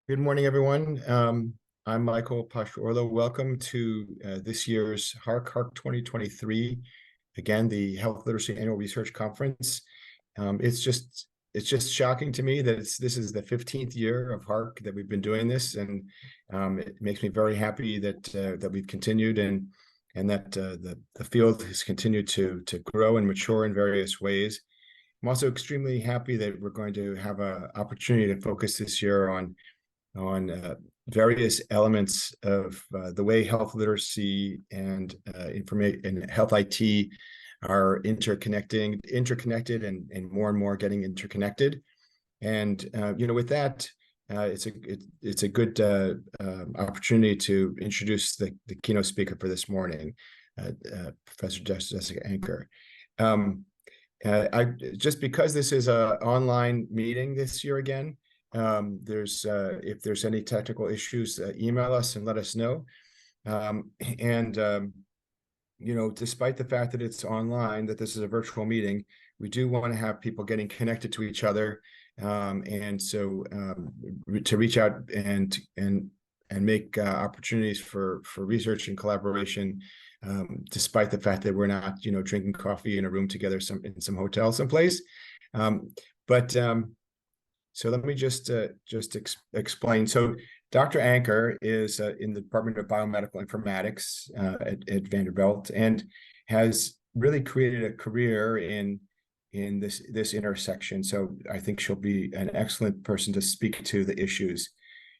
Good morning, everyone. I'm Michael Pashorlo. Welcome to this year's HARC 2023. Again, the Health Literacy Annual Research Conference. It's just shocking to me that this is the 15th year of HARC that we've been doing this, and it makes me very happy that we've continued and that the field has continued to grow and mature in various ways. I'm also extremely happy that we're going to have an opportunity to focus this year on various elements of the way health literacy and information and health IT are interconnected and more getting interconnected. And with that, it's a good opportunity to introduce the keynote speaker for this morning, Professor Jessica Anker. Just because this is an online meeting this year again, if there's any technical issues, email us and let us know. Despite the fact that it's online, that this is a virtual meeting, we do want to have people getting connected to each other, to reach out and make opportunities for research and collaboration, despite the fact that we're not drinking coffee in a room together in some hotel someplace. So let me just explain. So Dr. Anker is in the Department of Biomedical Informatics at Vanderbilt, and has really created a career in this intersection. So I think she'll be an excellent person to speak to the issues.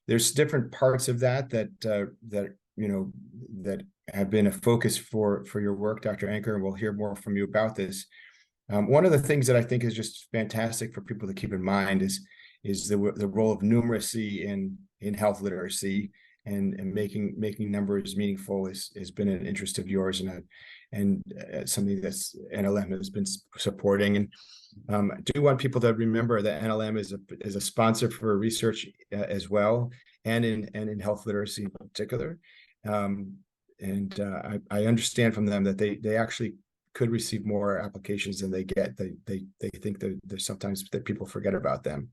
There's different parts of that have been a focus for your work, Dr. Anker, and we'll hear more from you about this. One of the things that I think is just fantastic for people to keep in mind is the role of numeracy in health literacy, and making numbers meaningful has been an interest of yours, and something that's NLM has been supporting. And I do want people to remember that NLM is a sponsor for research as well, and in health literacy in particular. I understand from them that they actually could receive more applications than they get. They think that there's sometimes that people forget about them.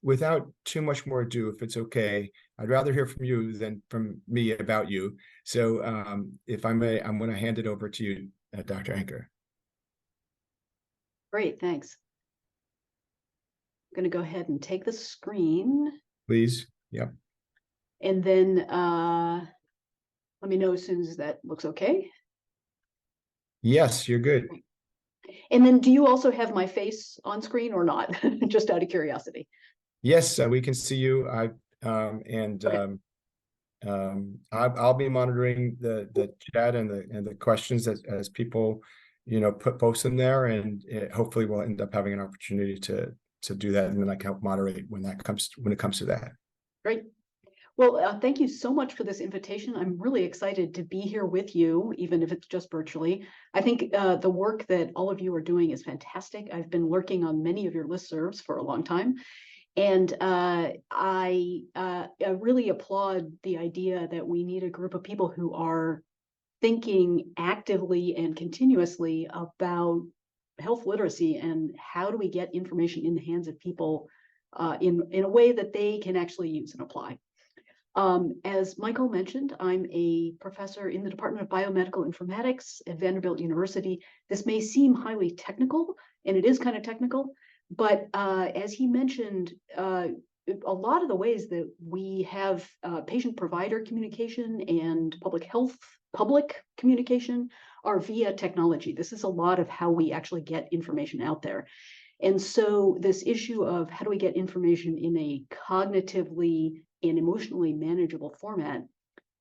Without too much more ado, if it's okay, I'd rather hear from you than from me about you. So if I may, I'm going to hand it over to you, Dr. Anker. Great, thanks. I'm going to go ahead and take the screen. Please, yep. And then let me know as soon as that looks okay. Yes, you're good. And then do you also have my face on screen or not? Just out of curiosity. Yes, we can see you. I'll be monitoring the chat and the questions as people post them there, and hopefully we'll end up having an opportunity to do that, and then I can help moderate when it comes to that. Great. Well, thank you so much for this invitation. I'm really excited to be here with you, even if it's just virtually. I think the work that all of you are doing is fantastic. I've been lurking on many of your listservs for a long time. And I really applaud the idea that we need a group of people who are thinking actively and continuously about health literacy and how do we get information in the hands of people in a way that they can actually use and apply. As Michael mentioned, I'm a professor in the Department of Biomedical Informatics at Vanderbilt University. This may seem highly technical, and it is kind of technical, but as he mentioned, a lot of the ways that we have patient-provider communication and public communication are via technology. This is a lot of how we actually get information out there. And so this issue of how do we get information in a cognitively and emotionally manageable format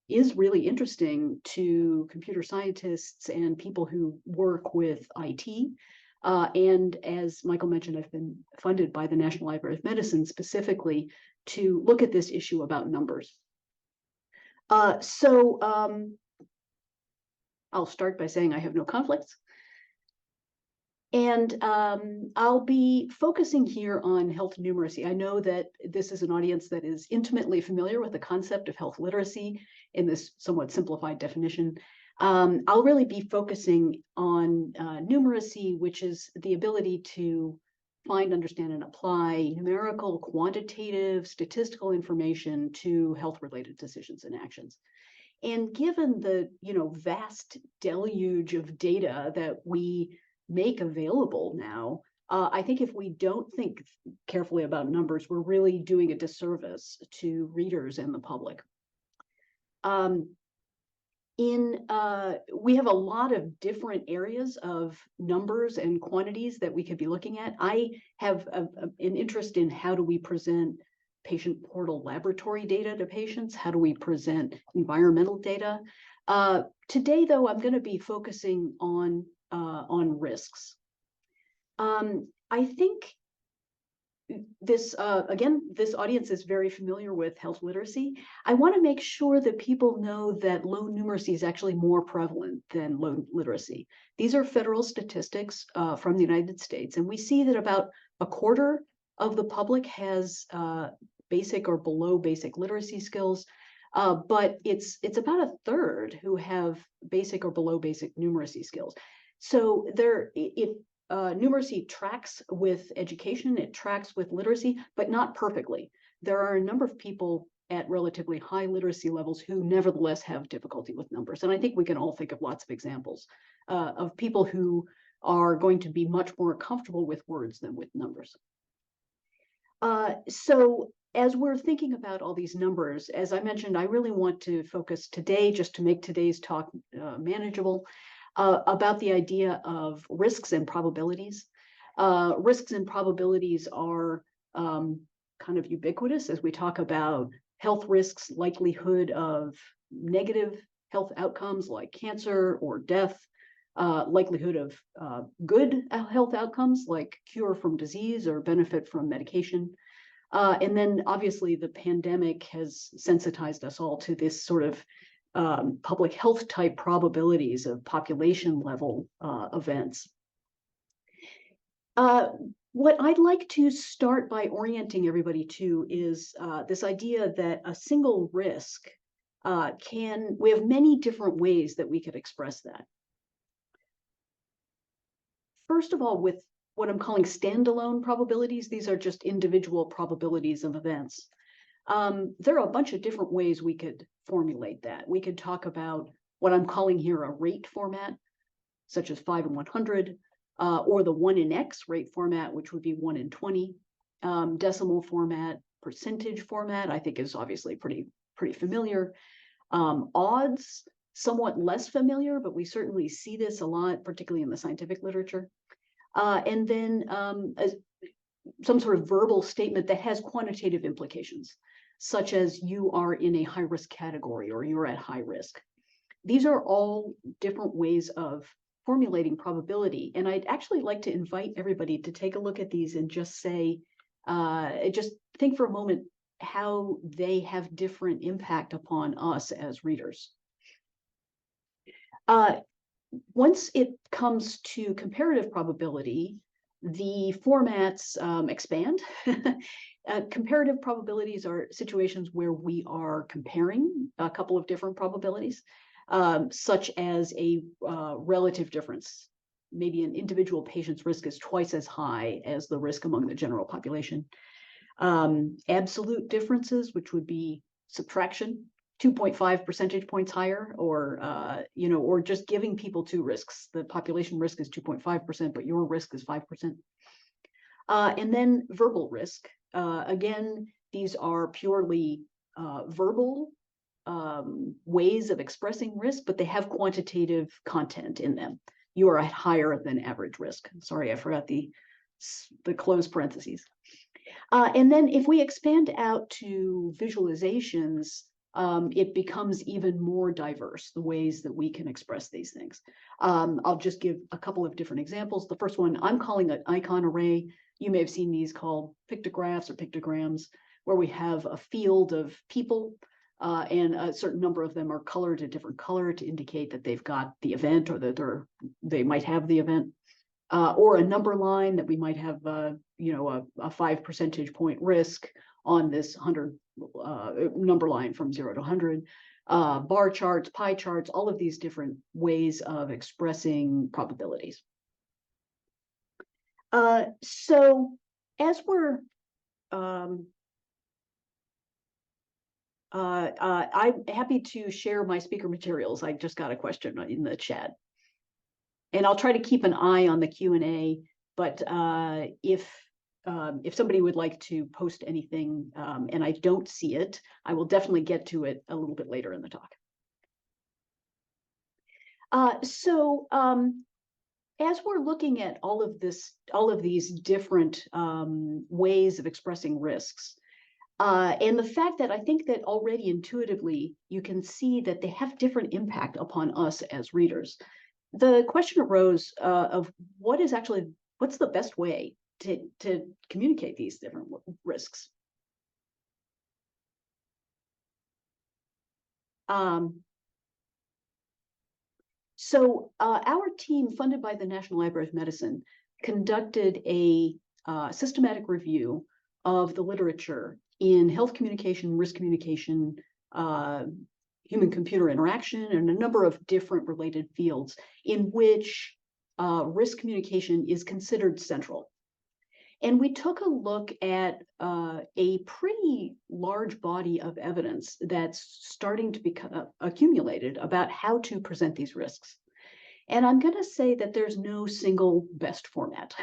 is really interesting to computer scientists and people who work with IT. And as Michael mentioned, I've been funded by the National Library of Medicine specifically to look at this issue about numbers. I'll start by saying I have no conflicts. And I'll be focusing here on health numeracy. I know that this is an audience that is intimately familiar with the concept of health literacy in this somewhat simplified definition. I'll really be focusing on numeracy, which is the ability to find, understand, and apply numerical, quantitative, statistical information to health-related decisions and actions. And given the vast deluge of data that we make available now, I think if we don't think carefully about numbers, we're really doing a disservice to readers and the public. We have a lot of different areas of numbers and quantities that we could be looking at. I have an interest in how do we present patient portal laboratory data to patients? How do we present environmental data? Today, though, I'm going to be focusing on risks. I think this, again, this audience is very familiar with health literacy. I want to make sure that people know that low numeracy is actually more prevalent than low literacy. These are federal statistics from the United States, and we see that about a quarter of the public has basic or below basic literacy skills, but it's about a third who have basic or below basic numeracy skills. So numeracy tracks with education, it tracks with literacy, but not perfectly. There are a number of people at relatively high literacy levels who nevertheless have difficulty with numbers. And I think we can all think of lots of examples of people who are going to be much more comfortable with words than with numbers. So as we're thinking about all these numbers, as I mentioned, I really want to focus today, just to make today's talk manageable, about the idea of risks and probabilities. Risks and probabilities are kind of ubiquitous as we talk about health risks, likelihood of negative health outcomes like cancer or death, likelihood of good health outcomes like cure from disease or benefit from medication. And then obviously the pandemic has sensitized us all to this sort of public health type probabilities of population level events. What I'd like to start by orienting everybody to is this idea that a single risk we have many different ways that we could express that. First of all, with what I'm calling standalone probabilities, these are just individual probabilities of events. There are a bunch of different ways we could formulate that. We could talk about what I'm calling here a rate format, such as 5 in 100, or the 1 in X rate format, which would be 1 in 20. Decimal format, percentage format, I think is obviously pretty familiar. Odds, somewhat less familiar, but we certainly see this a lot, particularly in the scientific literature. And then some sort of verbal statement that has quantitative implications, such as you are in a high-risk category or you're at high risk. These are all different ways of formulating probability. And I'd actually like to invite everybody to take a look at these and just say, just think for a moment how they have different impact upon us as readers. Once it comes to comparative probability, the formats expand. Comparative probabilities are situations where we are comparing a couple of different probabilities, such as a relative difference. Maybe an individual patient's risk is twice as high as the risk among the general population. Absolute differences, which would be subtraction, 2.5 percentage points higher, or or just giving people two risks. The population risk is 2.5%, but your risk is 5%. And then verbal risk. Again, these are purely verbal ways of expressing risk, but they have quantitative content in them. You are at higher than average risk. Sorry, I forgot the close parentheses. And then if we expand out to visualizations, it becomes even more diverse, the ways that we can express these things. I'll just give a couple of different examples. The first one I'm calling an icon array. You may have seen these called pictographs or pictograms, where we have a field of people, and a certain number of them are colored a different color to indicate that they've got the event, or that they might have the event, or a number line that we might have, a 5 percentage point risk on this 100 number line from 0 to 100, bar charts, pie charts, all of these different ways of expressing probabilities. So as we're I'm happy to share my speaker materials. I just got a question in the chat. And I'll try to keep an eye on the Q&A, but if somebody would like to post anything and I don't see it, I will definitely get to it a little bit later in the talk. As we're looking at all of these different ways of expressing risks, and the fact that I think that already intuitively you can see that they have different impact upon us as readers, the question arose of what's the best way to communicate these different risks. So our team, funded by the National Library of Medicine, conducted a systematic review of the literature in health communication, risk communication, human-computer interaction, and a number of different related fields in which risk communication is considered central. And we took a look at a pretty large body of evidence that's starting to become accumulated about how to present these risks. And I'm going to say that there's no single best format.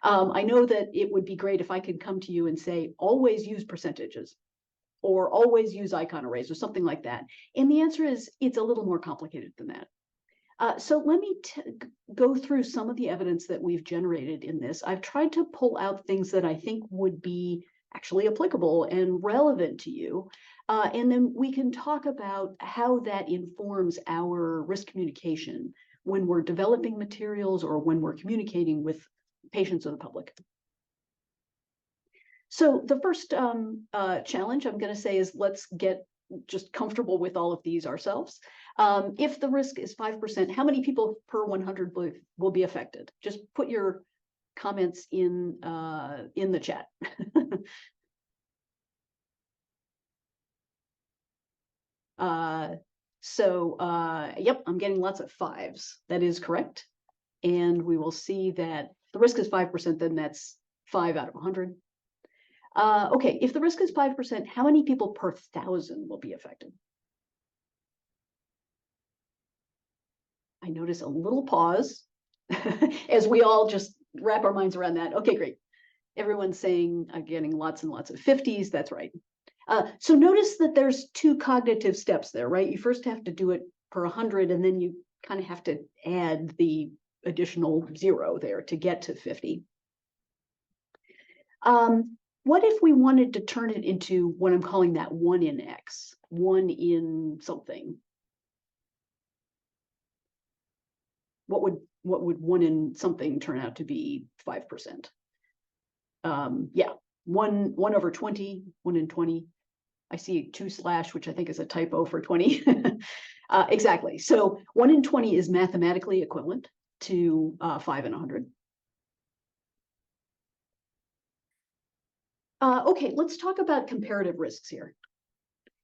I know that it would be great if I could come to you and say, always use percentages, or always use icon arrays, or something like that. And the answer is, it's a little more complicated than that. So let me go through some of the evidence that we've generated in this. I've tried to pull out things that I think would be actually applicable and relevant to you. And then we can talk about how that informs our risk communication when we're developing materials or when we're communicating with patients or the public. So the first challenge I'm going to say is, let's get just comfortable with all of these ourselves. If the risk is 5%, how many people per 100 will be affected? Just put your comments in the chat. Yep, I'm getting lots of 5s. That is correct. And we will see that the risk is 5%, then that's 5 out of 100. Okay, if the risk is 5%, how many people per 1,000 will be affected? I notice a little pause as we all just wrap our minds around that. Okay, great. Everyone's saying I'm getting lots and lots of 50s. That's right. So notice that there's 2 cognitive steps there, right? You first have to do it per 100, and then you kind of have to add the additional 0 there to get to 50. What if we wanted to turn it into what I'm calling that 1 in X, 1 in something? What would 1 in something turn out to be 5%? Yeah, 1 over 20, 1 in 20. I see 2/, which I think is a typo for 20. Exactly. So 1 in 20 is mathematically equivalent to 5 in 100. Okay, let's talk about comparative risks here.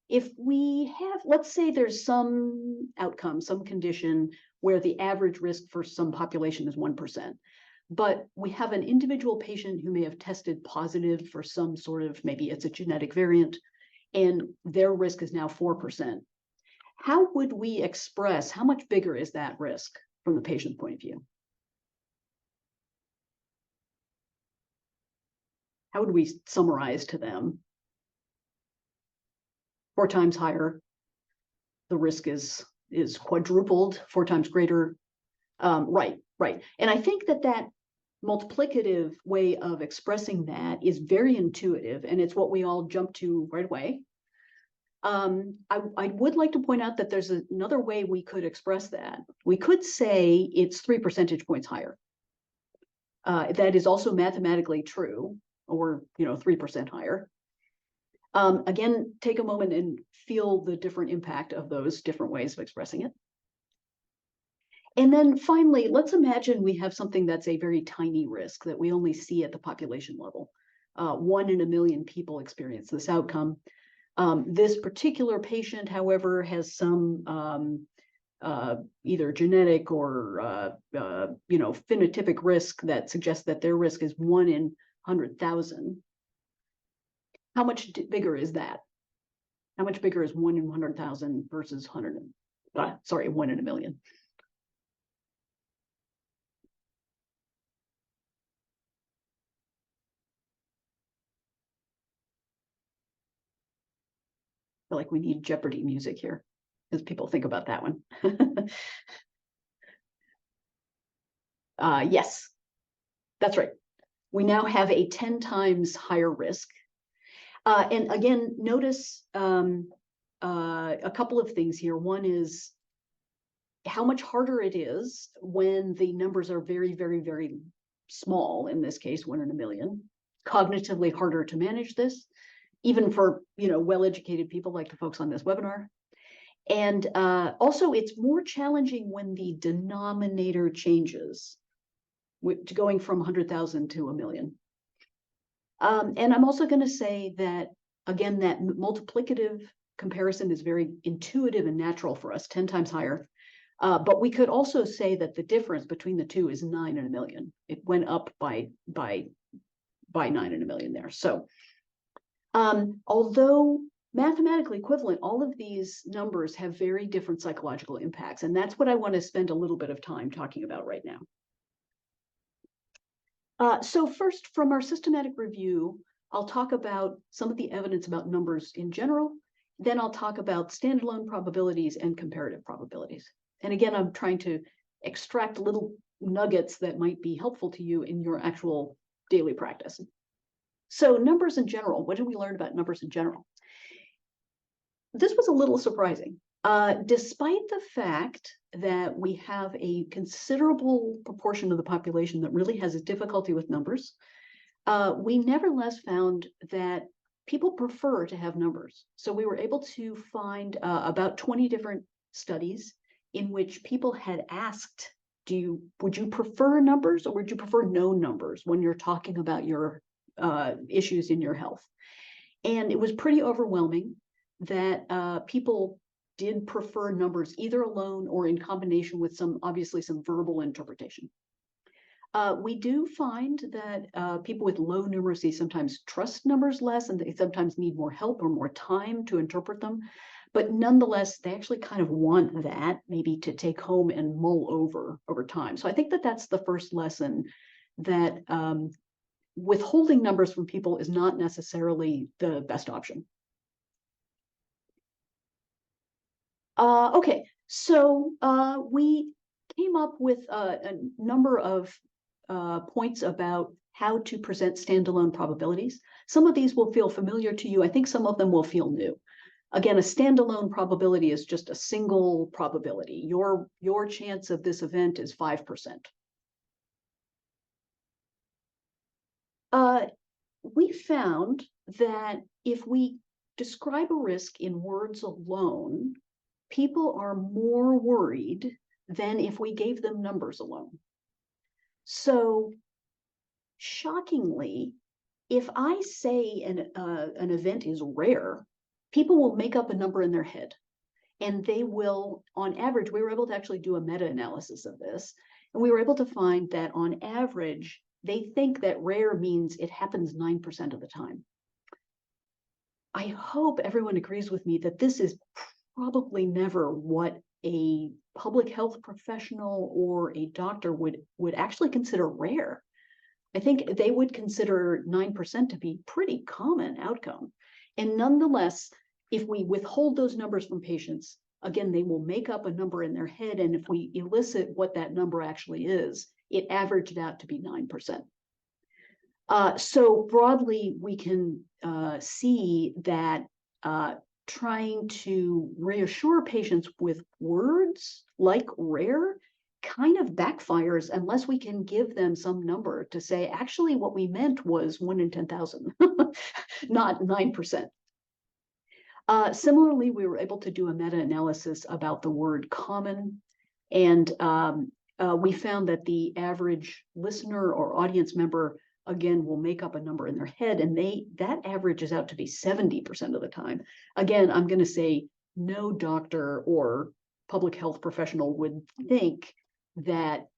If we have, let's say there's some outcome, some condition where the average risk for some population is 1%, but we have an individual patient who may have tested positive for some sort of, maybe it's a genetic variant, and their risk is now 4%. How would we express, how much bigger is that risk from the patient's point of view? How would we summarize to them? 4 times higher, the risk is quadrupled, 4 times greater. Right. And I think that multiplicative way of expressing that is very intuitive, and it's what we all jump to right away. I would like to point out that there's another way we could express that. We could say it's 3 percentage points higher. That is also mathematically true, or 3% higher. Again, take a moment and feel the different impact of those different ways of expressing it. And then finally, let's imagine we have something that's a very tiny risk that we only see at the population level. 1 in a million people experience this outcome. This particular patient, however, has some either genetic or phenotypic risk that suggests that their risk is 1 in 100,000, how much bigger is that? How much bigger is 1 in 100,000 versus 1 in a million? I feel like we need Jeopardy music here as people think about that one. Yes, that's right. We now have a 10 times higher risk. And again, notice a couple of things here. One is how much harder it is when the numbers are very, very, very small, in this case, 1 in a million. Cognitively harder to manage this, even for well-educated people like the folks on this webinar. And also, it's more challenging when the denominator changes, going from 100,000 to a million. And I'm also going to say that, again, that multiplicative comparison is very intuitive and natural for us, 10 times higher. But we could also say that the difference between the two is 9 in a million. It went up by 9 in a million there. So although mathematically equivalent, all of these numbers have very different psychological impacts. And that's what I want to spend a little bit of time talking about right now. So first, from our systematic review, I'll talk about some of the evidence about numbers in general. Then I'll talk about standalone probabilities and comparative probabilities. And again, I'm trying to extract little nuggets that might be helpful to you in your actual daily practice. So numbers in general, what did we learn about numbers in general? This was a little surprising. Despite the fact that we have a considerable proportion of the population that really has a difficulty with numbers, we nevertheless found that people prefer to have numbers. So we were able to find about 20 different studies in which people had asked, would you prefer numbers or would you prefer no numbers when you're talking about your issues in your health? And it was pretty overwhelming that people did prefer numbers either alone or in combination with obviously some verbal interpretation. We do find that people with low numeracy sometimes trust numbers less, and they sometimes need more help or more time to interpret them. But nonetheless, they actually kind of want that maybe to take home and mull over time. So I think that that's the first lesson, that withholding numbers from people is not necessarily the best option. Okay, so we came up with a number of points about how to present standalone probabilities. Some of these will feel familiar to you. I think some of them will feel new. Again, a standalone probability is just a single probability. Your chance of this event is 5%. We found that if we describe a risk in words alone, people are more worried than if we gave them numbers alone. So shockingly, if I say an event is rare, people will make up a number in their head. And they will, on average, we were able to actually do a meta-analysis of this. And we were able to find that on average, they think that rare means it happens 9% of the time. I hope everyone agrees with me that this is probably never what a public health professional or a doctor would actually consider rare. I think they would consider 9% to be pretty common outcome. And nonetheless, if we withhold those numbers from patients, again, they will make up a number in their head. And if we elicit what that number actually is, it averaged out to be 9%. So broadly, we can see that trying to reassure patients with words like rare kind of backfires unless we can give them some number to say, actually, what we meant was 1 in 10,000, not 9%. Similarly, we were able to do a meta-analysis about the word common, and we found that the average listener or audience member, again, will make up a number in their head, and that averages out to be 70% of the time. Again, I'm going to say no doctor or public health professional would think that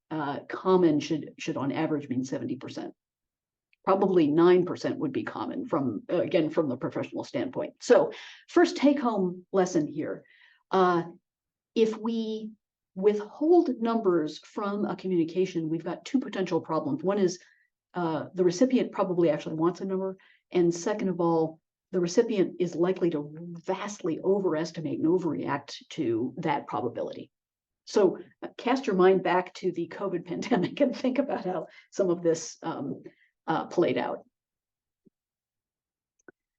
common should on average mean 70%. Probably 9% would be common from, again, from the professional standpoint. So first take-home lesson here. If we withhold numbers from a communication, we've got two potential problems. One is the recipient probably actually wants a number. And second of all, the recipient is likely to vastly overestimate and overreact to that probability. So cast your mind back to the COVID pandemic and think about how some of this played out.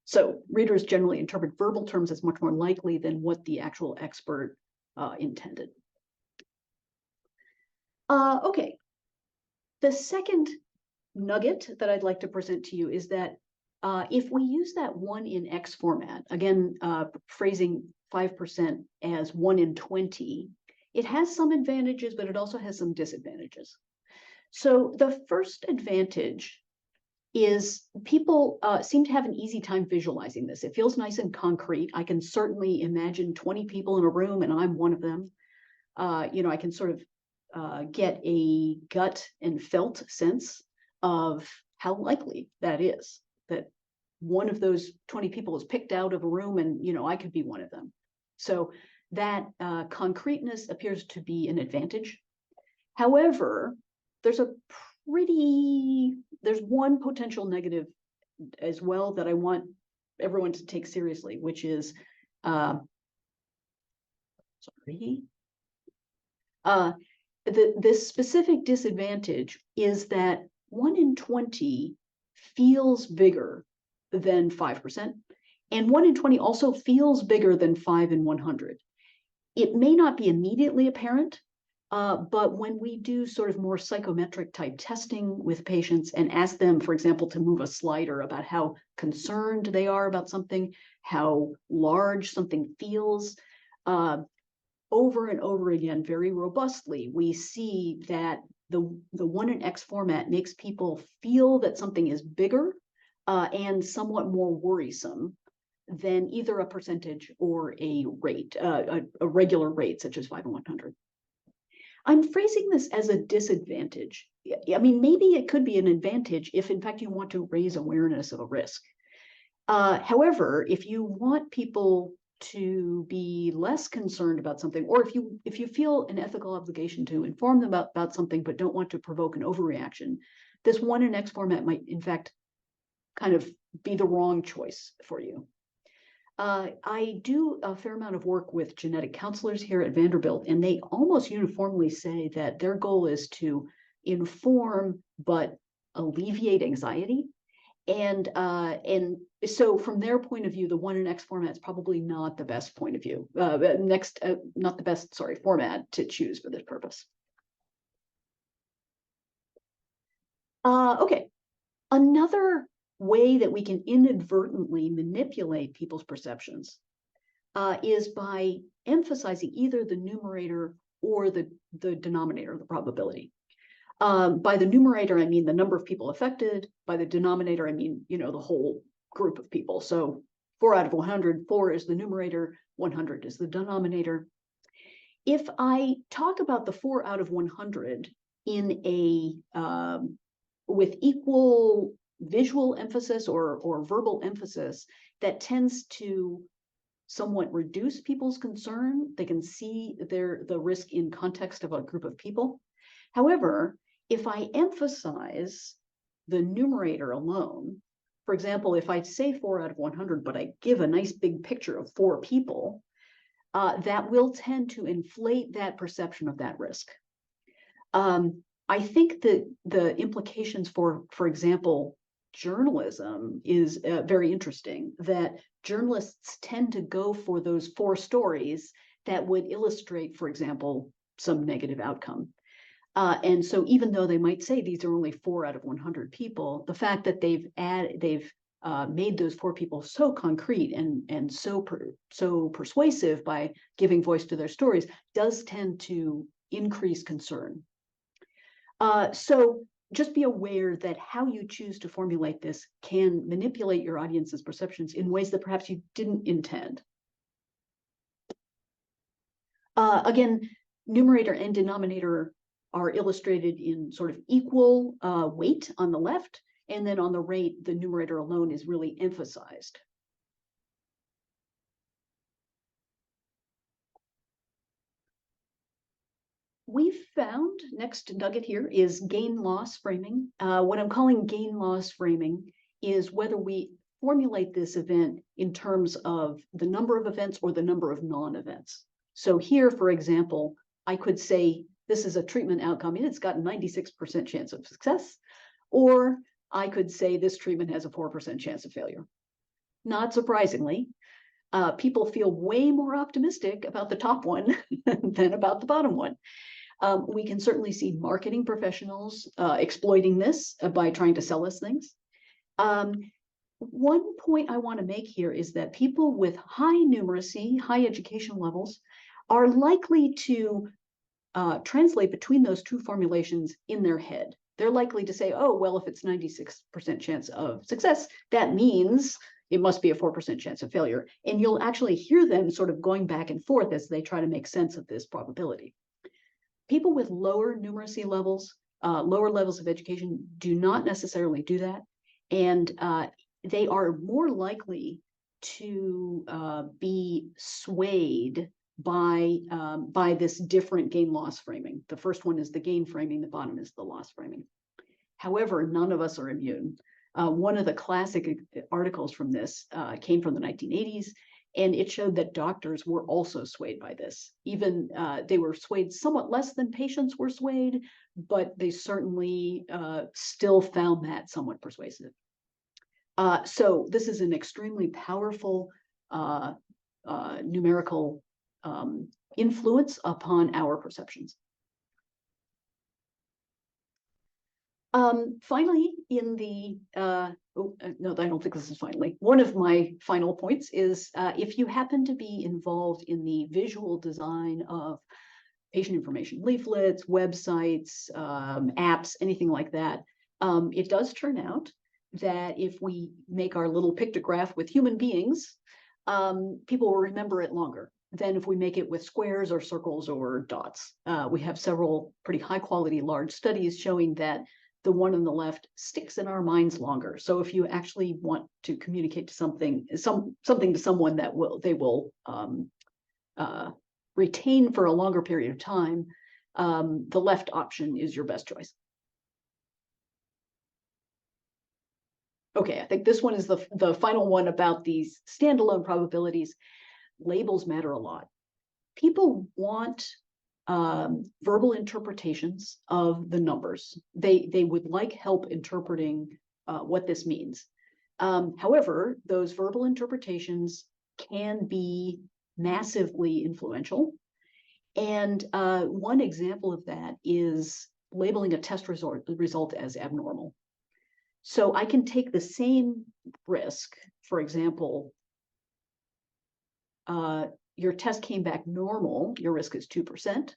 So readers generally interpret verbal terms as much more likely than what the actual expert intended. Okay. The second nugget that I'd like to present to you is that if we use that 1 in X format, again, phrasing 5% as 1 in 20, it has some advantages, but it also has some disadvantages. So the first advantage is people seem to have an easy time visualizing this. It feels nice and concrete. I can certainly imagine 20 people in a room and I'm one of them. I can sort of get a gut and felt sense of how likely that is, that one of those 20 people is picked out of a room and, I could be one of them. So that concreteness appears to be an advantage. However, there's one potential negative as well that I want everyone to take seriously, which is, this specific disadvantage is that 1 in 20 feels bigger than 5%, and 1 in 20 also feels bigger than 5 in 100. It may not be immediately apparent, but when we do sort of more psychometric type testing with patients and ask them, for example, to move a slider about how concerned they are about something, how large something feels, over and over again, very robustly, we see that the 1 in X format makes people feel that something is bigger and somewhat more worrisome than either a percentage or a rate, a regular rate such as 5 in 100. I'm phrasing this as a disadvantage. I mean, maybe it could be an advantage if, in fact, you want to raise awareness of a risk. However, if you want people to be less concerned about something, or if you feel an ethical obligation to inform them about something but don't want to provoke an overreaction, this 1 in X format might, in fact, kind of be the wrong choice for you. I do a fair amount of work with genetic counselors here at Vanderbilt, and they almost uniformly say that their goal is to inform but alleviate anxiety. And so from their point of view, the 1 in X format is probably not the best point of view, not the best, format to choose for this purpose. Okay, another way that we can inadvertently manipulate people's perceptions is by emphasizing either the numerator or the denominator of the probability. By the numerator, I mean the number of people affected. By the denominator, I mean, the whole group of people. So 4 out of 100, 4 is the numerator, 100 is the denominator. If I talk about the 4 out of 100 in with equal visual emphasis or verbal emphasis, that tends to somewhat reduce people's concern. They can see the risk in context of a group of people. However, if I emphasize the numerator alone, for example, if I say 4 out of 100, but I give a nice big picture of 4 people, that will tend to inflate that perception of that risk. I think that the implications for example, journalism is very interesting, that journalists tend to go for those 4 stories that would illustrate, for example, some negative outcome. And so even though they might say these are only 4 out of 100 people, the fact that they've made those 4 people so concrete and so persuasive by giving voice to their stories does tend to increase concern. So just be aware that how you choose to formulate this can manipulate your audience's perceptions in ways that perhaps you didn't intend. Again, numerator and denominator are illustrated in sort of equal weight on the left. And then on the rate, the numerator alone is really emphasized. We've found, next nugget here is gain-loss framing. What I'm calling gain-loss framing is whether we formulate this event in terms of the number of events or the number of non-events. So here, for example, I could say this is a treatment outcome and it's got a 96% chance of success, or I could say this treatment has a 4% chance of failure. Not surprisingly, people feel way more optimistic about the top one than about the bottom one. We can certainly see marketing professionals exploiting this by trying to sell us things. One point I want to make here is that people with high numeracy, high education levels, are likely to translate between those two formulations in their head. They're likely to say, oh, well, if it's 96% chance of success, that means it must be a 4% chance of failure. And you'll actually hear them sort of going back and forth as they try to make sense of this probability. People with lower numeracy levels, lower levels of education do not necessarily do that. And they are more likely to be swayed by this different gain-loss framing. The first one is the gain framing, the bottom is the loss framing. However, none of us are immune. One of the classic articles from this came from the 1980s, and it showed that doctors were also swayed by this. Even they were swayed somewhat less than patients were swayed, but they certainly still found that somewhat persuasive. So this is an extremely powerful numerical influence upon our perceptions. Finally, in the, no, I don't think this is finally. One of my final points is if you happen to be involved in the visual design of patient information leaflets, websites, apps, anything like that, it does turn out that if we make our little pictograph with human beings, people will remember it longer than if we make it with squares or circles or dots. We have several pretty high quality large studies showing that the one on the left sticks in our minds longer. So if you actually want to communicate to something to someone that they will retain for a longer period of time, the left option is your best choice. Okay, I think this one is the final one about these standalone probabilities. Labels matter a lot. People want verbal interpretations of the numbers. They would like help interpreting what this means. However, those verbal interpretations can be massively influential. And one example of that is labeling a test result as abnormal. So I can take the same risk, for example, your test came back normal, your risk is 2%,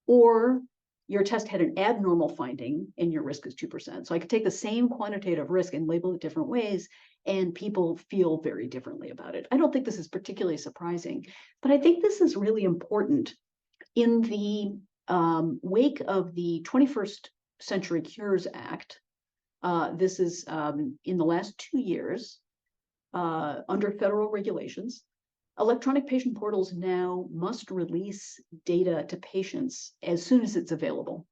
or your test had an abnormal finding and your risk is 2%. So I could take the same quantitative risk and label it different ways, and people feel very differently about it. I don't think this is particularly surprising, but I think this is really important. In the wake of the 21st Century Cures Act, this is in the last 2 years, under federal regulations, electronic patient portals now must release data to patients as soon as it's available.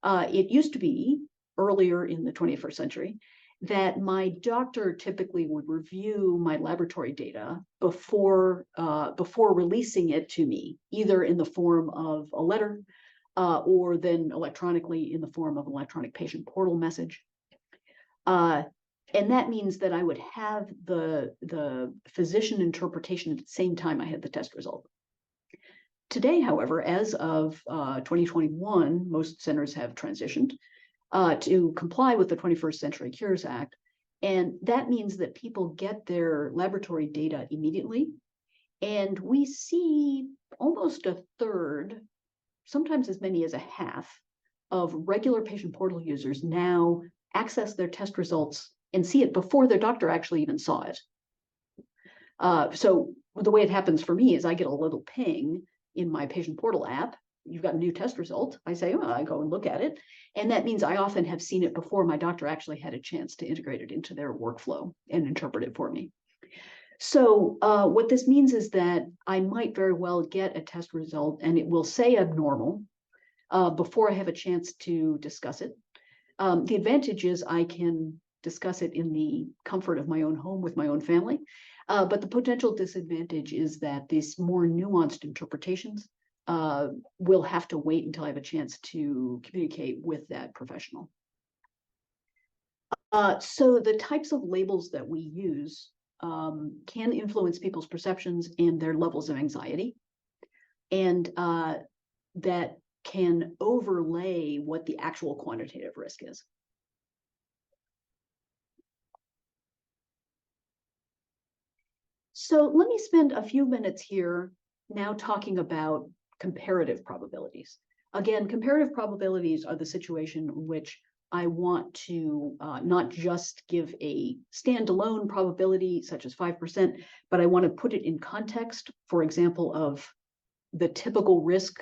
It used to be, earlier in the 21st century, that my doctor typically would review my laboratory data before releasing it to me, either in the form of a letter or then electronically in the form of an electronic patient portal message. And that means that I would have the physician interpretation at the same time I had the test result. Today, however, as of 2021, most centers have transitioned to comply with the 21st Century Cures Act. And that means that people get their laboratory data immediately. And we see almost a third, sometimes as many as a half, of regular patient portal users now access their test results and see it before their doctor actually even saw it. So the way it happens for me is I get a little ping in my patient portal app you've got a new test result. I say, well, I go and look at it. And that means I often have seen it before my doctor actually had a chance to integrate it into their workflow and interpret it for me. So what this means is that I might very well get a test result and it will say abnormal before I have a chance to discuss it. The advantage is I can discuss it in the comfort of my own home with my own family. But the potential disadvantage is that these more nuanced interpretations will have to wait until I have a chance to communicate with that professional. So the types of labels that we use can influence people's perceptions and their levels of anxiety. And that can overlay what the actual quantitative risk is. So let me spend a few minutes here now talking about comparative probabilities. Again, comparative probabilities are the situation in which I want to not just give a standalone probability such as 5%, but I want to put it in context, for example, of the typical risk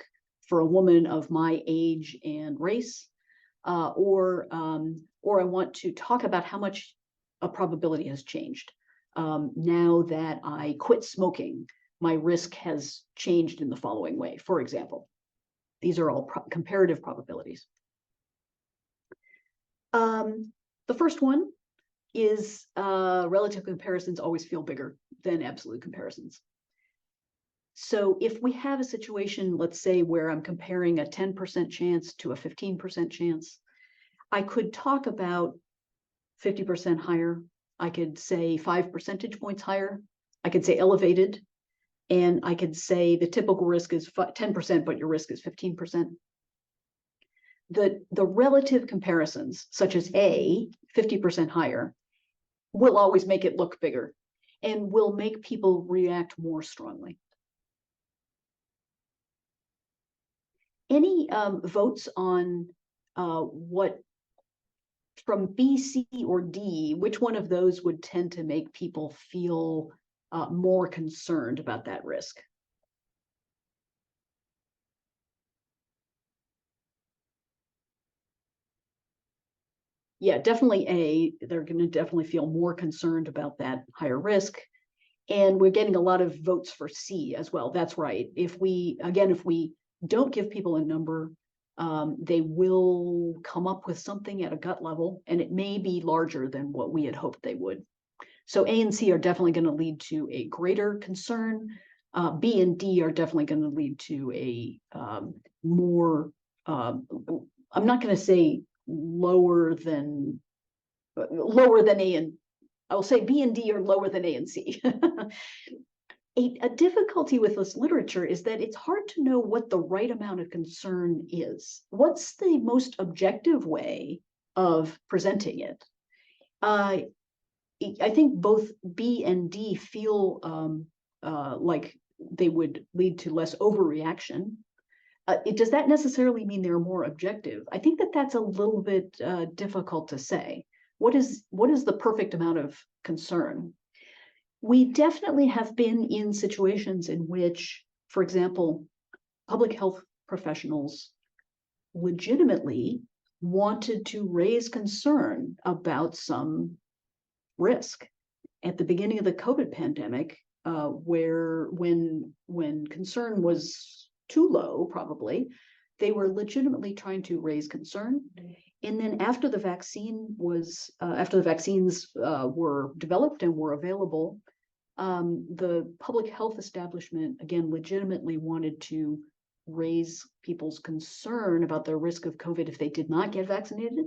for a woman of my age and race, or I want to talk about how much a probability has changed. Now that I quit smoking, my risk has changed in the following way. For example, these are all comparative probabilities. The first one is relative comparisons always feel bigger than absolute comparisons. So if we have a situation, let's say, where I'm comparing a 10% chance to a 15% chance, I could talk about 50% higher. I could say 5 percentage points higher. I could say elevated. And I could say the typical risk is 10%, but your risk is 15%. The relative comparisons, such as A, 50% higher, will always make it look bigger and will make people react more strongly. Any votes on what from B, C, or D, which one of those would tend to make people feel more concerned about that risk? Yeah, definitely A. They're going to definitely feel more concerned about that higher risk. And we're getting a lot of votes for C as well. That's right. If we don't give people a number, they will come up with something at a gut level, and it may be larger than what we had hoped they would. So A and C are definitely going to lead to a greater concern. B and D are definitely going to lead to a more, I'm not going to say lower than A, and I will say B and D are lower than A and C. A difficulty with this literature is that it's hard to know what the right amount of concern is. What's the most objective way of presenting it? I think both B and D feel like they would lead to less overreaction. Does that necessarily mean they're more objective? I think that that's a little bit difficult to say. What is the perfect amount of concern? We definitely have been in situations in which, for example, public health professionals legitimately wanted to raise concern about some risk. At the beginning of the COVID pandemic, when concern was too low, probably, they were legitimately trying to raise concern. And then after the vaccines were developed and were available, the public health establishment, again, legitimately wanted to raise people's concern about their risk of COVID if they did not get vaccinated.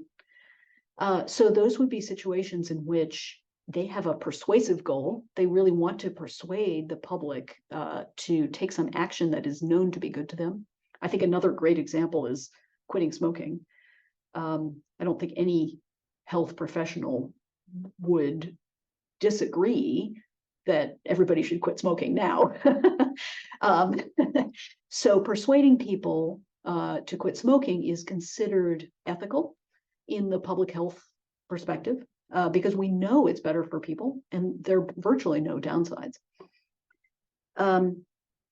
So those would be situations in which they have a persuasive goal. They really want to persuade the public to take some action that is known to be good to them. I think another great example is quitting smoking. I don't think any health professional would disagree that everybody should quit smoking now. So persuading people to quit smoking is considered ethical in the public health perspective, because we know it's better for people and there are virtually no downsides.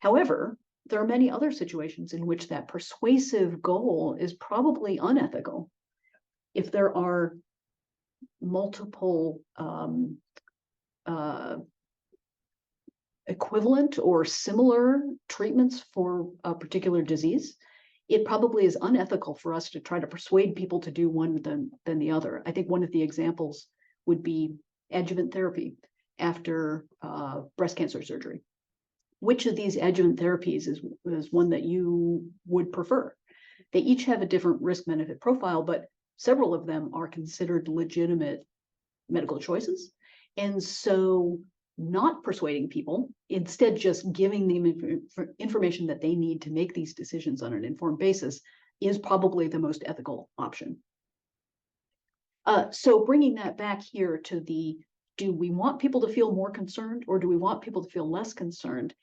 However, there are many other situations in which that persuasive goal is probably unethical. If there are multiple equivalent or similar treatments for a particular disease, it probably is unethical for us to try to persuade people to do one than the other. I think one of the examples would be adjuvant therapy after breast cancer surgery. Which of these adjuvant therapies is one that you would prefer? They each have a different risk-benefit profile, but several of them are considered legitimate medical choices. And so not persuading people, instead just giving them information that they need to make these decisions on an informed basis, is probably the most ethical option. So bringing that back here to the, do we want people to feel more concerned or do we want people to feel less concerned?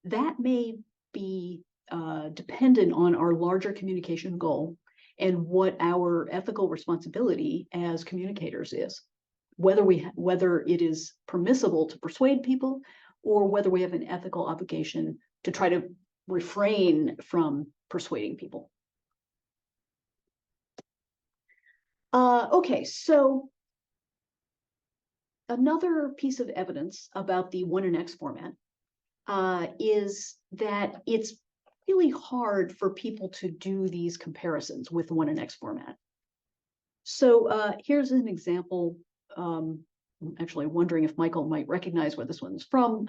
That may be dependent on our larger communication goal and what our ethical responsibility as communicators is. Whether it is permissible to persuade people or whether we have an ethical obligation to try to refrain from persuading people. Okay, so another piece of evidence about the 1NX format is that it's really hard for people to do these comparisons with 1NX format. So here's an example. I'm actually wondering if Michael might recognize where this one's from.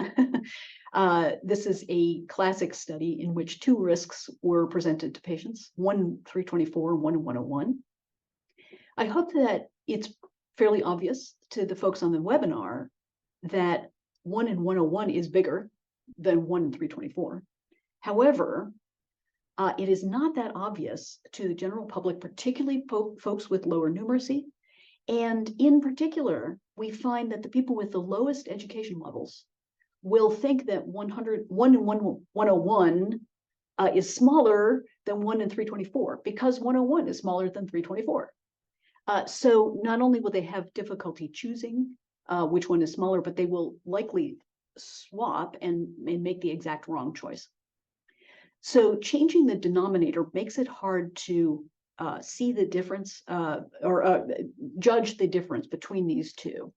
This is a classic study in which two risks were presented to patients, one in 324, one in 101. I hope that it's fairly obvious to the folks on the webinar that one in 101 is bigger than one in 324. However, it is not that obvious to the general public, particularly folks with lower numeracy. And in particular, we find that the people with the lowest education levels will think that 1 in 101 is smaller than 1 in 324 because 101 is smaller than 324. So not only will they have difficulty choosing which one is smaller, but they will likely swap and make the exact wrong choice. So changing the denominator makes it hard to see the difference or judge the difference between these two.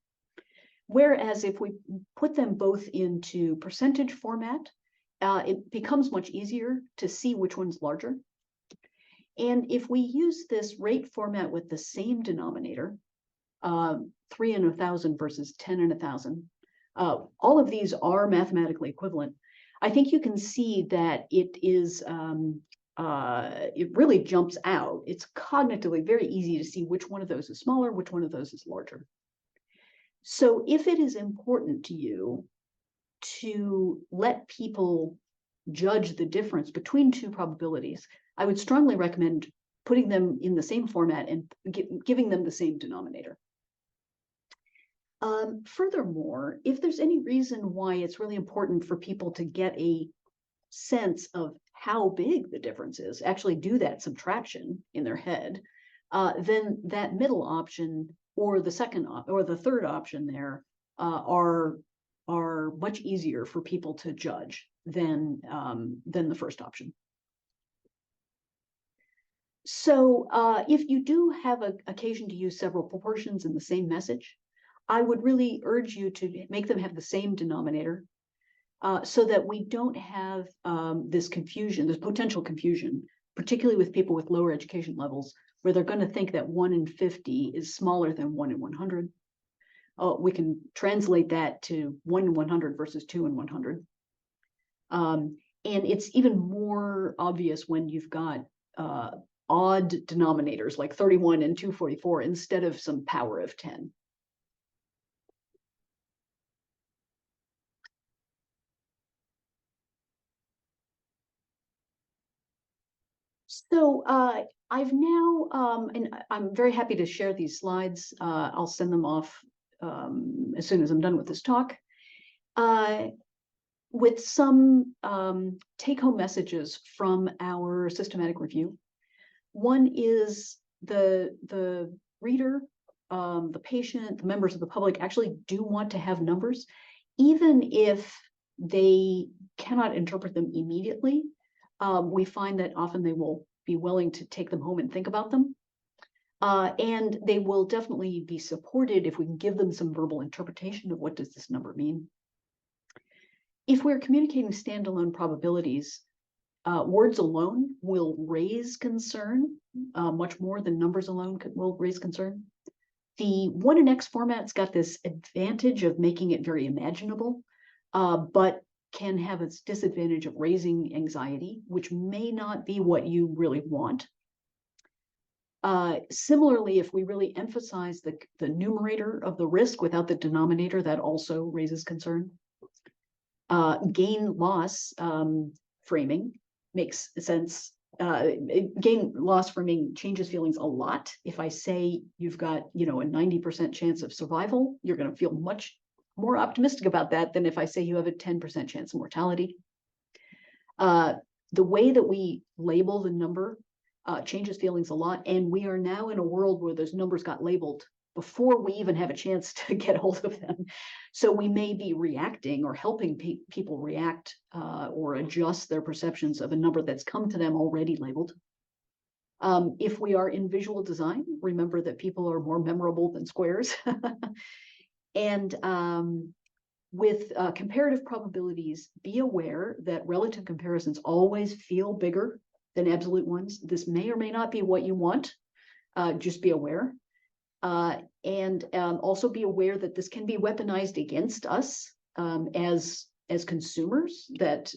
Whereas if we put them both into percentage format, it becomes much easier to see which one's larger. And if we use this rate format with the same denominator, 3 in 1,000 versus 10 in 1,000, all of these are mathematically equivalent. I think you can see that it is, it really jumps out. It's cognitively very easy to see which one of those is smaller, which one of those is larger. So if it is important to you to let people judge the difference between two probabilities, I would strongly recommend putting them in the same format and giving them the same denominator. Furthermore, if there's any reason why it's really important for people to get a sense of how big the difference is, actually do that subtraction in their head, then that middle option or the second or the third option there are much easier for people to judge than the first option. So if you do have an occasion to use several proportions in the same message, I would really urge you to make them have the same denominator so that we don't have this confusion, this potential confusion, particularly with people with lower education levels, where they're going to think that 1 in 50 is smaller than 1 in 100. We can translate that to 1 in 100 versus 2 in 100. And it's even more obvious when you've got odd denominators like 31 and 244 instead of some power of 10. So I've now, and I'm very happy to share these slides. I'll send them off as soon as I'm done with this talk, with some take-home messages from our systematic review. One is the reader, the patient, the members of the public actually do want to have numbers, even if they cannot interpret them immediately, we find that often they will be willing to take them home and think about them. And they will definitely be supported if we can give them some verbal interpretation of what does this number mean. If we're communicating standalone probabilities, words alone will raise concern much more than numbers alone will raise concern. The 1 in X format's got this advantage of making it very imaginable, but can have its disadvantage of raising anxiety, which may not be what you really want. Similarly, if we really emphasize the numerator of the risk without the denominator, that also raises concern. Gain-loss framing makes sense. Gain-loss framing changes feelings a lot. If I say you've got, a 90% chance of survival, you're going to feel much more optimistic about that than if I say you have a 10% chance of mortality. The way that we label the number changes feelings a lot. And we are now in a world where those numbers got labeled before we even have a chance to get hold of them. So we may be reacting or helping people react or adjust their perceptions of a number that's come to them already labeled. If we are in visual design, remember that people are more memorable than squares. And with comparative probabilities, be aware that relative comparisons always feel bigger than absolute ones. This may or may not be what you want. Just be aware. And also be aware that this can be weaponized against us as consumers, that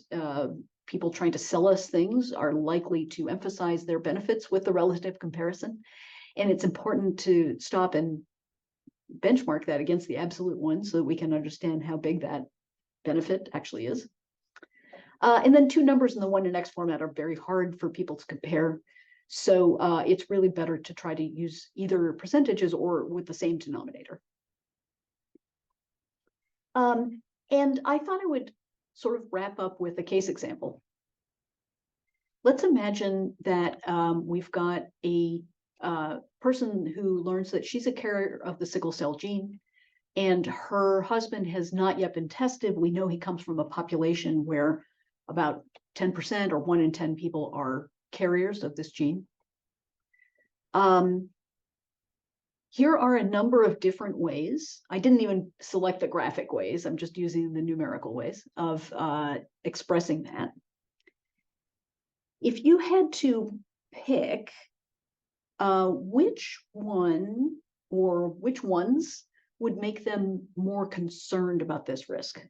people trying to sell us things are likely to emphasize their benefits with the relative comparison. And it's important to stop and benchmark that against the absolute one so that we can understand how big that benefit actually is. And then two numbers in the 1 in X format are very hard for people to compare. So it's really better to try to use either percentages or with the same denominator. And I thought I would sort of wrap up with a case example. Let's imagine that we've got a person who learns that she's a carrier of the sickle cell gene, and her husband has not yet been tested. We know he comes from a population where about 10% or 1 in 10 people are carriers of this gene. Here are a number of different ways. I didn't even select the graphic ways. I'm just using the numerical ways of expressing that. If you had to pick which one or which ones would make them more concerned about this risk?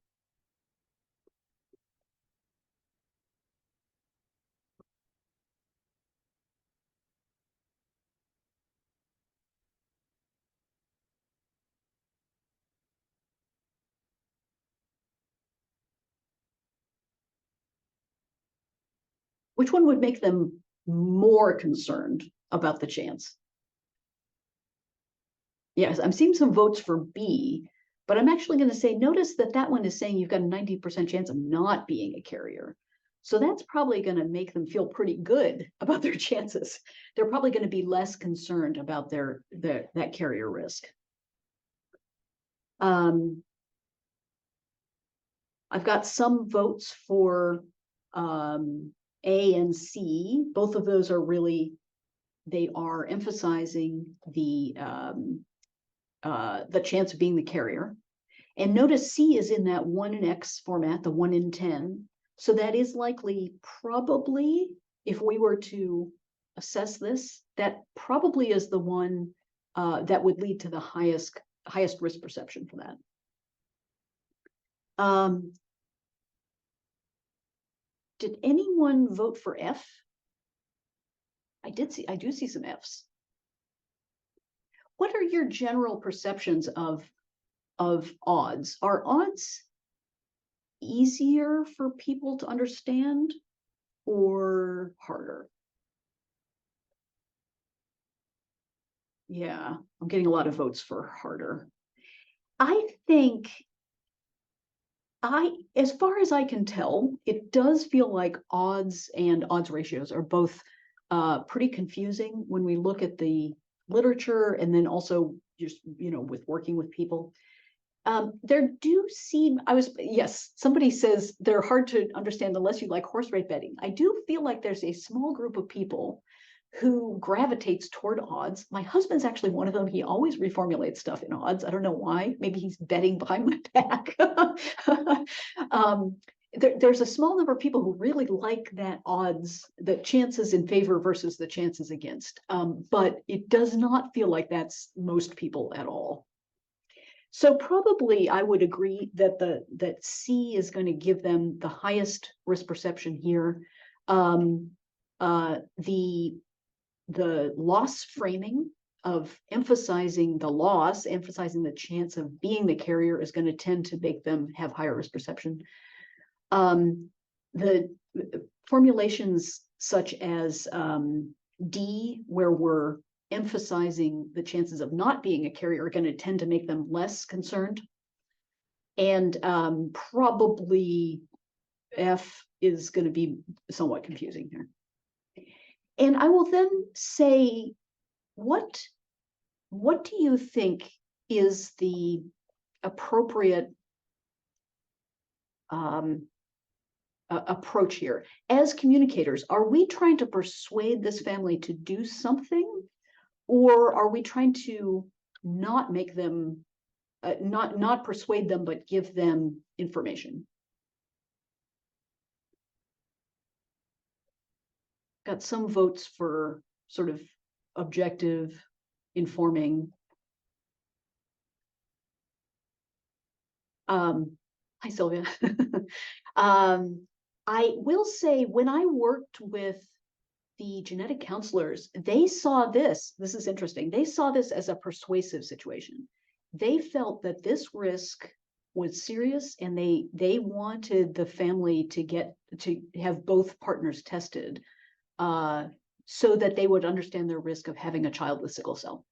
Which one would make them more concerned about the chance? Yes, I'm seeing some votes for B, but I'm actually going to say, notice that that one is saying you've got a 90% chance of not being a carrier. So that's probably going to make them feel pretty good about their chances. They're probably going to be less concerned about that carrier risk. I've got some votes for A and C. Both of those are really, they are emphasizing the chance of being the carrier. And notice C is in that 1 in X format, the 1 in 10. So that is likely, probably, if we were to assess this, that probably is the one that would lead to the highest risk perception for that. Did anyone vote for F? I do see some Fs. What are your general perceptions of odds? Are odds easier for people to understand or harder? Yeah, I'm getting a lot of votes for harder. I think, as far as I can tell, it does feel like odds and odds ratios are both pretty confusing when we look at the literature, and then also just, with working with people. There do seem, yes, somebody says they're hard to understand unless you like horse race betting. I do feel like there's a small group of people who gravitates toward odds. My husband's actually one of them. He always reformulates stuff in odds. I don't know why. Maybe he's betting behind my back. There's a small number of people who really like that odds, the chances in favor versus the chances against. But it does not feel like that's most people at all. So probably I would agree that that C is going to give them the highest risk perception here. The loss framing of emphasizing the loss, emphasizing the chance of being the carrier is going to tend to make them have higher risk perception. The formulations such as D, where we're emphasizing the chances of not being a carrier, are going to tend to make them less concerned. And probably F is going to be somewhat confusing here. And I will then say, what do you think is the appropriate approach here? As communicators, are we trying to persuade this family to do something, or are we trying to not make them, not persuade them, but give them information? Got some votes for sort of objective, informing. Hi, Sylvia. I will say, when I worked with the genetic counselors, they saw this is interesting. They saw this as a persuasive situation. They felt that this risk was serious, and they wanted the family to have both partners tested, so that they would understand their risk of having a child with sickle cell.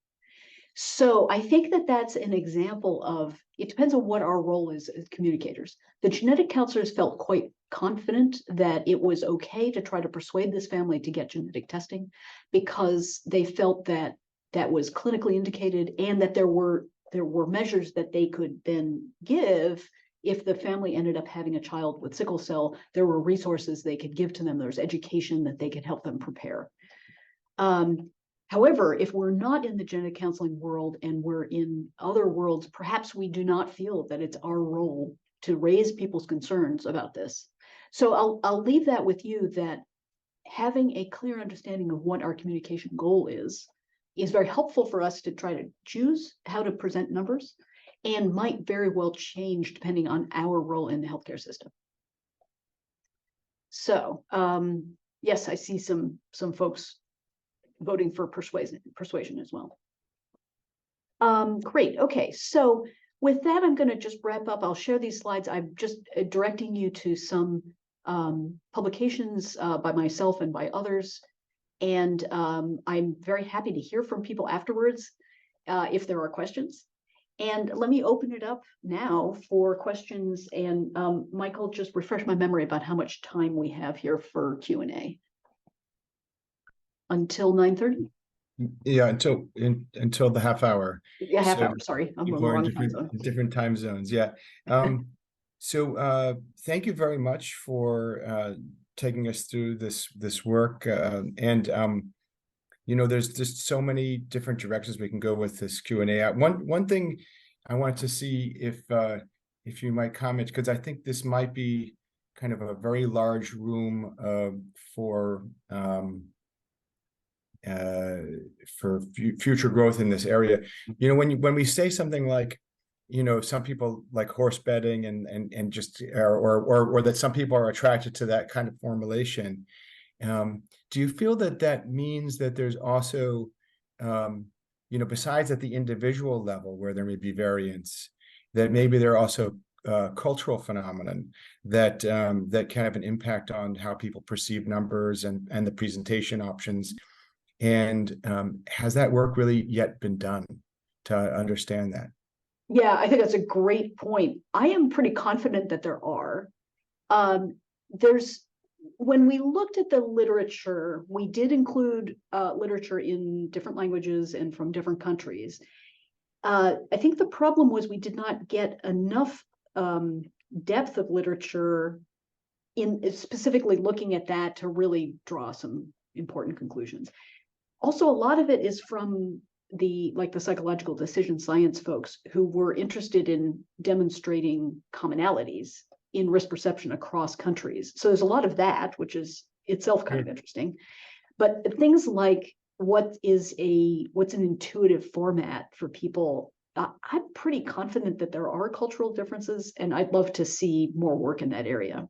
So I think that that's an example of, it depends on what our role is as communicators. The genetic counselors felt quite confident that it was okay to try to persuade this family to get genetic testing, because they felt that that was clinically indicated, and that there were measures that they could then give if the family ended up having a child with sickle cell. There were resources they could give to them. There's education that they could help them prepare. However, if we're not in the genetic counseling world and we're in other worlds, perhaps we do not feel that it's our role to raise people's concerns about this. So I'll leave that with you, that having a clear understanding of what our communication goal is very helpful for us to try to choose how to present numbers, and might very well change depending on our role in the healthcare system. So yes, I see some folks voting for persuasion as well. Great. Okay, so with that, I'm going to just wrap up. I'll share these slides. I'm just directing you to some publications by myself and by others. And I'm very happy to hear from people afterwards if there are questions. And let me open it up now for questions. And Michael, just refresh my memory about how much time we have here for Q&A. Until 9:30? Yeah, until the half hour. Yeah, half hour, sorry. I'm on the wrong time zone. Different time zones, yeah. So thank you very much for taking us through this work. You know, there's just so many different directions we can go with this Q&A. One thing I wanted to see if you might comment, because I think this might be kind of a very large room for future growth in this area. You know, when we say something like, you know, some people like horse betting and just or that some people are attracted to that kind of formulation, do you feel that means that there's also you know, besides at the individual level where there may be variance, that maybe there are also cultural phenomenon that that can have an impact on how people perceive numbers and the presentation options? And has that work really yet been done to understand that? Yeah, I think that's a great point. I am pretty confident that there are. When we looked at the literature, we did include literature in different languages and from different countries. I think the problem was we did not get enough depth of literature in specifically looking at that to really draw some important conclusions. Also, a lot of it is from the psychological decision science folks who were interested in demonstrating commonalities in risk perception across countries. So there's a lot of that, which is itself kind of interesting. But things like what's an intuitive format for people, I'm pretty confident that there are cultural differences, and I'd love to see more work in that area.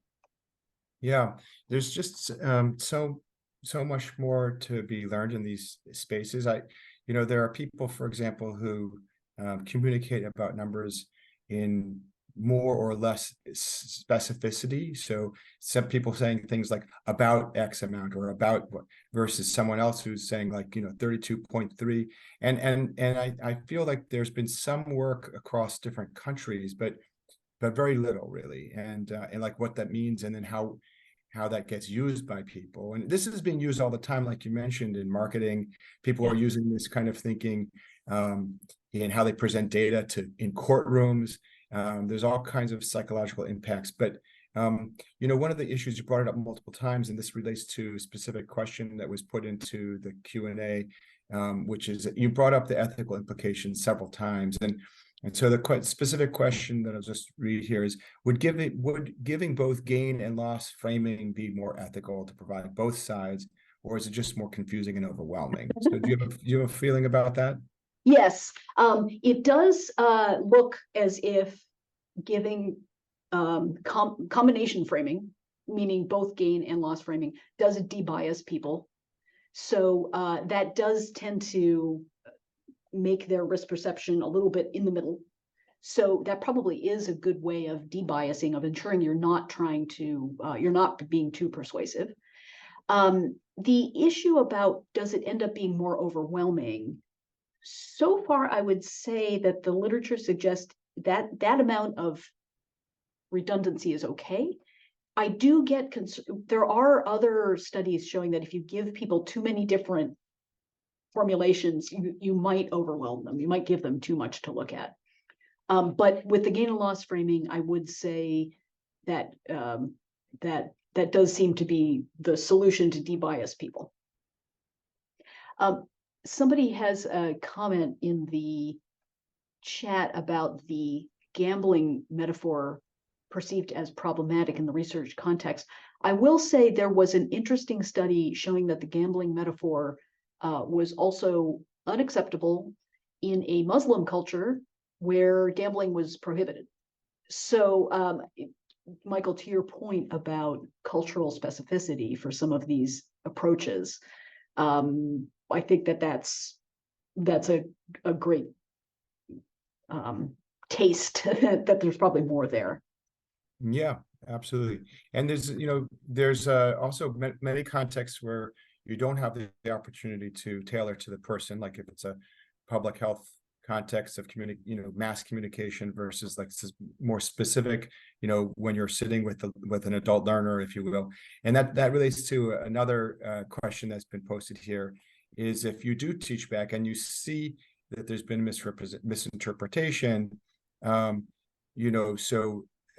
Yeah, there's just so much more to be learned in these spaces. There are people, for example, who communicate about numbers in more or less specificity. So some people saying things like about X amount or about what versus someone else who's saying 32.3. And I feel like there's been some work across different countries, but very little really, and like what that means, and then how that gets used by people. And this is being used all the time, like you mentioned, in marketing. People are using this kind of thinking in how they present data in courtrooms. There's all kinds of psychological impacts, but one of the issues, you brought it up multiple times, and this relates to a specific question that was put into the Q&A, which is you brought up the ethical implications several times. And so the specific question that I'll just read here is, would giving both gain and loss framing be more ethical to provide both sides, or is it just more confusing and overwhelming? So do you have a feeling about that? Yes, it does look as if giving combination framing, meaning both gain and loss framing, does debias people. So that does tend to make their risk perception a little bit in the middle. So that probably is a good way of debiasing, of ensuring you're not being too persuasive. The issue about does it end up being more overwhelming? So far, I would say that the literature suggests that that amount of redundancy is okay. I do get there are other studies showing that if you give people too many different formulations, you might overwhelm them. You might give them too much to look at. But with the gain and loss framing, I would say that that does seem to be the solution to debias people. Somebody has a comment in the chat about the gambling metaphor perceived as problematic in the research context. I will say there was an interesting study showing that the gambling metaphor was also unacceptable in a Muslim culture where gambling was prohibited. So, Michael, to your point about cultural specificity for some of these approaches, I think that's a great taste that there's probably more there. Yeah, absolutely. And there's also many contexts where you don't have the opportunity to tailor to the person, like if it's a public health context of mass communication versus like more specific, when you're sitting with an adult learner, if you will. And that relates to another question that's been posted here, is if you do teach back and you see that there's been misinterpretation,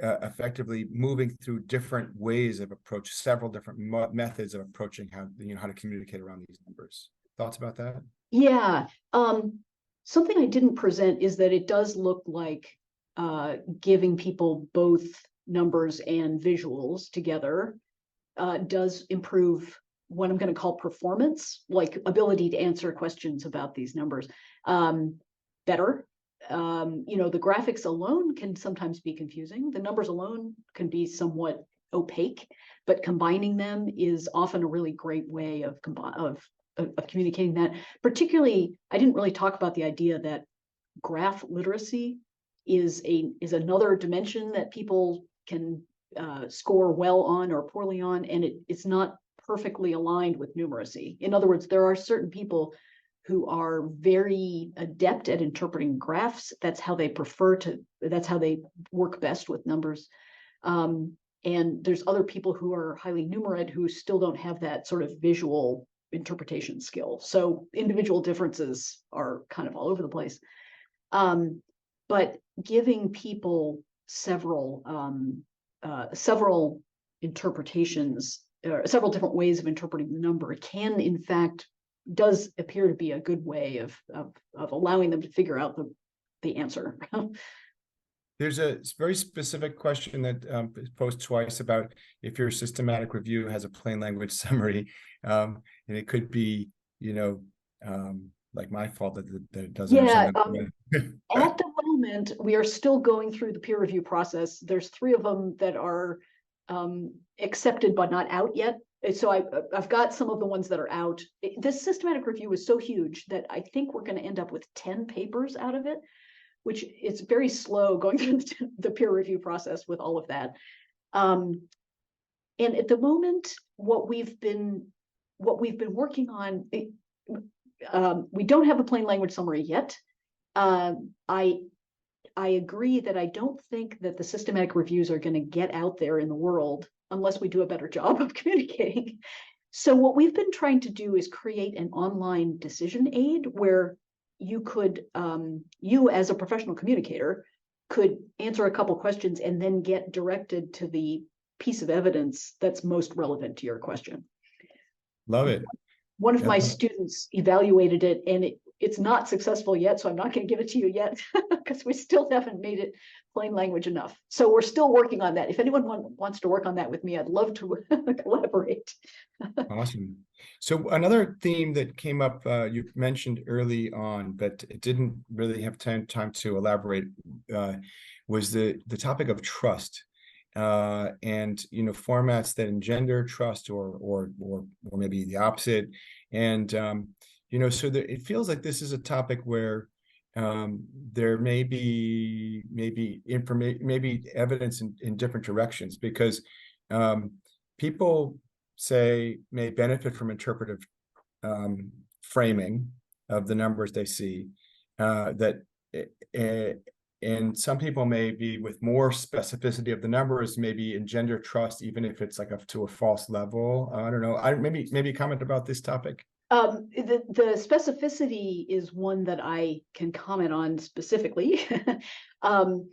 effectively moving through different ways of approach, several different methods of approaching how to communicate around these numbers. Thoughts about that? Yeah. Something I didn't present is that it does look like giving people both numbers and visuals together does improve what I'm going to call performance, like ability to answer questions about these numbers better. The graphics alone can sometimes be confusing. The numbers alone can be somewhat opaque, but combining them is often a really great way of communicating that. Particularly, I didn't really talk about the idea that graph literacy is another dimension that people can score well on or poorly on, and it's not perfectly aligned with numeracy. In other words, there are certain people who are very adept at interpreting graphs. That's how they work best with numbers. And there's other people who are highly numerate who still don't have that sort of visual interpretation skill. So individual differences are kind of all over the place. But giving people several interpretations, or several different ways of interpreting the number can, in fact, does appear to be a good way of allowing them to figure out the answer. There's a very specific question that is posed twice about if your systematic review has a plain language summary, and it could be, like my fault that it doesn't. Yeah, at the moment, we are still going through the peer review process. There's 3 of them that are accepted but not out yet. So I've got some of the ones that are out. This systematic review is so huge that I think we're going to end up with 10 papers out of it, which it's very slow going through the peer review process with all of that. And at the moment, what we've been working on, we don't have a plain language summary yet. I agree that I don't think that the systematic reviews are going to get out there in the world unless we do a better job of communicating. So what we've been trying to do is create an online decision aid where you could, you as a professional communicator could answer a couple questions and then get directed to the piece of evidence that's most relevant to your question. Love it. One of my students evaluated it, and it's not successful yet, so I'm not going to give it to you yet because we still haven't made it plain language enough. So we're still working on that. If anyone wants to work on that with me, I'd love to collaborate. Awesome. So another theme that came up, you mentioned early on, but it didn't really have time to elaborate, was the topic of trust. And formats that engender trust or maybe the opposite. And so it feels like this is a topic where there may be evidence in different directions, because people may benefit from interpretive framing of the numbers they see, and some people may be, with more specificity of the numbers, maybe engender trust, even if it's like up to a false level. I don't know. Maybe comment about this topic. The specificity is one that I can comment on specifically. Holly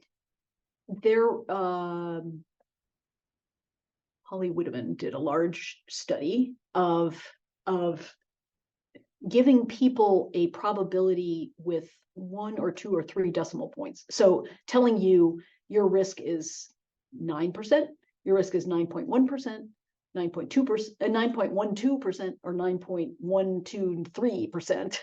Wideman did a large study of giving people a probability with 1 or 2 or 3 decimal points. So telling you your risk is 9%, your risk is 9.1%, 9.2%, 9.12%, or 9.123%.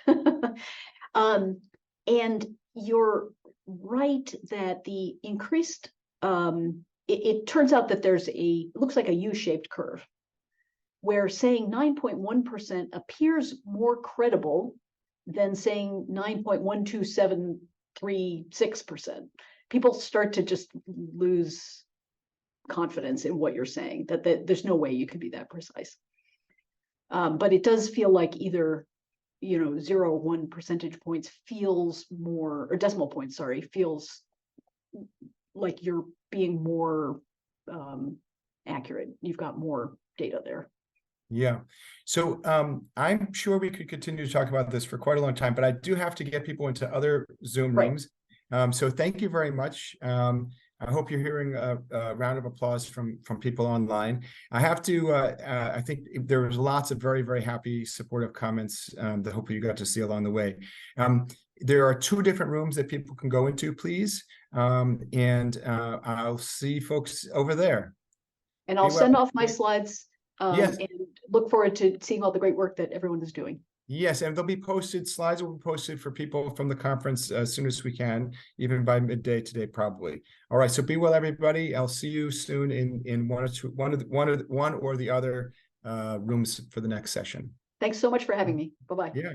And you're right that the increased, it turns out that it looks like a U-shaped curve, where saying 9.1% appears more credible than saying 9.12736%. People start to just lose confidence in what you're saying, that there's no way you can be that precise. But it does feel like either 0 or 1 percentage points feels more, or decimal points, sorry, feels like you're being more accurate. You've got more data there. Yeah. So I'm sure we could continue to talk about this for quite a long time, but I do have to get people into other Zoom rooms. So thank you very much. I hope you're hearing a round of applause from people online. I have to, I think there was lots of very, very happy, supportive comments that hopefully you got to see along the way. There are 2 different rooms that people can go into, please. And I'll see folks over there. And I'll send off my slides. Yes. And look forward to seeing all the great work that everyone is doing. Yes, and they'll be posted, slides will be posted for people from the conference as soon as we can, even by midday today, probably. All right, so be well, everybody. I'll see you soon in one or the other rooms for the next session. Thanks so much for having me. Bye-bye. Yeah.